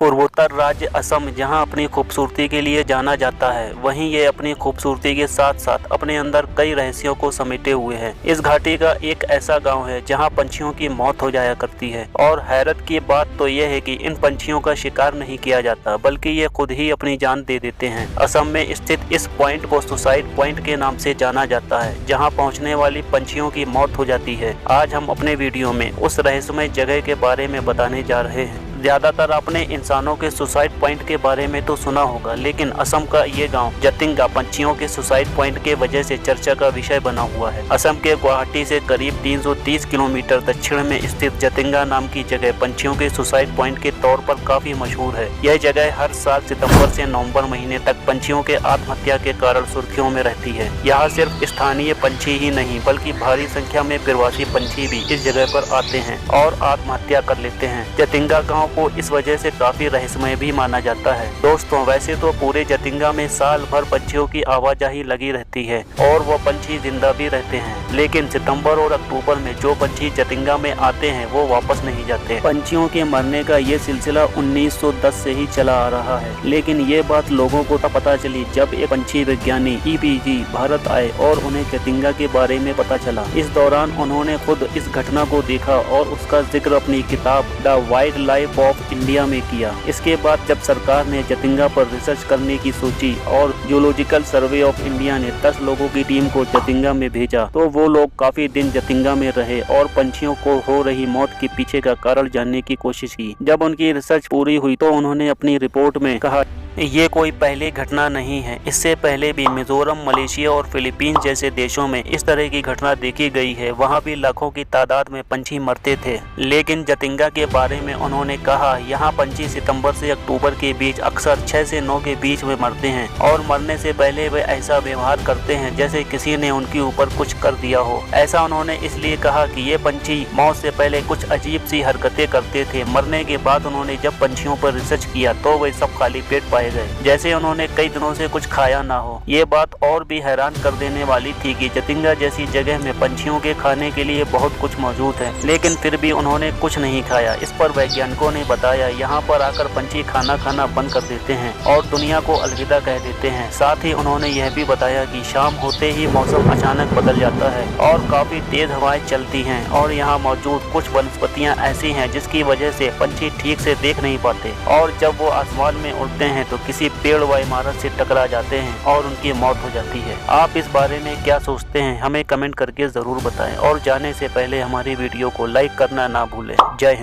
पूर्वोत्तर राज्य असम जहां अपनी खूबसूरती के लिए जाना जाता है, वहीं ये अपनी खूबसूरती के साथ साथ अपने अंदर कई रहस्यों को समेटे हुए है। इस घाटी का एक ऐसा गांव है जहां पंछियों की मौत हो जाया करती है और हैरत की बात तो यह है कि इन पंछियों का शिकार नहीं किया जाता, बल्कि ये खुद ही अपनी जान दे देते हैं। असम में स्थित इस पॉइंट को सुसाइड पॉइंट के नाम से जाना जाता है, जहाँ पहुँचने वाली पंछियों की मौत हो जाती है। आज हम अपने वीडियो में उस रहस्यमय जगह के बारे में बताने जा रहे हैं। ज्यादातर आपने इंसानों के सुसाइड पॉइंट के बारे में तो सुना होगा, लेकिन असम का ये गांव जतिंगा पंछियों के सुसाइड पॉइंट के वजह से चर्चा का विषय बना हुआ है। असम के गुवाहाटी से करीब 330 किलोमीटर दक्षिण में स्थित जतिंगा नाम की जगह पंछियों के सुसाइड पॉइंट के तौर पर काफी मशहूर है। यह जगह हर साल सितंबर से नवंबर महीने तक पंछियों के आत्महत्या के कारण सुर्खियों में रहती है। यहाँ सिर्फ स्थानीय पंछी ही नहीं, बल्कि भारी संख्या में प्रवासी पंछी भी इस जगह पर आते हैं और आत्महत्या कर लेते हैं। जतिंगा गाँव को इस वजह से काफी रहस्यमय भी माना जाता है। दोस्तों, वैसे तो पूरे जतिंगा में साल भर पंछियों की आवाजाही लगी रहती है और वो पंछी जिंदा भी रहते हैं, लेकिन सितंबर और अक्टूबर में जो पंछी जतिंगा में आते हैं वो वापस नहीं जाते। पंछियों के मरने का ये सिलसिला 1910 से ही चला आ रहा है, लेकिन ये बात लोगों को पता चली जब एक पंछी विज्ञानी EPG भारत आए और उन्हें जतिंगा के बारे में पता चला। इस दौरान उन्होंने खुद इस घटना को देखा और उसका जिक्र अपनी किताब the wild life of India में किया। इसके बाद जब सरकार ने जतिंगा पर रिसर्च करने की सोची और जूलॉजिकल सर्वे ऑफ इंडिया ने 10 लोगों की टीम को जतिंगा में भेजा, तो वो लोग काफी दिन जतिंगा में रहे और पंछियों को हो रही मौत के पीछे का कारण जानने की कोशिश की। जब उनकी रिसर्च पूरी हुई तो उन्होंने अपनी रिपोर्ट में कहा, ये कोई पहली घटना नहीं है। इससे पहले भी मिजोरम, मलेशिया और फिलीपींस जैसे देशों में इस तरह की घटना देखी गई है। वहाँ भी लाखों की तादाद में पंछी मरते थे, लेकिन जतिंगा के बारे में उन्होंने कहा, यहाँ पंछी सितंबर से अक्टूबर के बीच अक्सर 6 से 9 के बीच में मरते हैं और मरने से पहले वे ऐसा व्यवहार करते हैं जैसे किसी ने उनके ऊपर कुछ कर दिया हो। ऐसा उन्होंने इसलिए कहा कि ये पंछी मौत से पहले कुछ अजीब सी हरकतें करते थे। मरने के बाद उन्होंने जब पंछियों पर रिसर्च किया तो वे सब खाली पेट पाए गए, जैसे उन्होंने कई दिनों से कुछ खाया ना हो। ये बात और भी हैरान कर देने वाली थी कि जतिंगा जैसी जगह में पंछियों के खाने के लिए बहुत कुछ मौजूद है, लेकिन फिर भी उन्होंने कुछ नहीं खाया। इस पर वैज्ञानिकों ने बताया, यहाँ पर आकर पंछी खाना खाना बंद कर देते हैं और दुनिया को अलविदा कह देते हैं। साथ ही उन्होंने यह भी बताया कि शाम होते ही मौसम अचानक बदल जाता है और काफी तेज हवाएं चलती हैं और यहाँ मौजूद कुछ वनस्पतियाँ ऐसी हैं जिसकी वजह से पंछी ठीक से देख नहीं पाते और जब वो आसमान में उड़ते हैं तो किसी पेड़ व इमारत से टकरा जाते हैं और उनकी मौत हो जाती है। आप इस बारे में क्या सोचते हैं, हमें कमेंट करके जरूर बताएं और जाने से पहले हमारी वीडियो को लाइक करना ना भूलें। जय हिंद।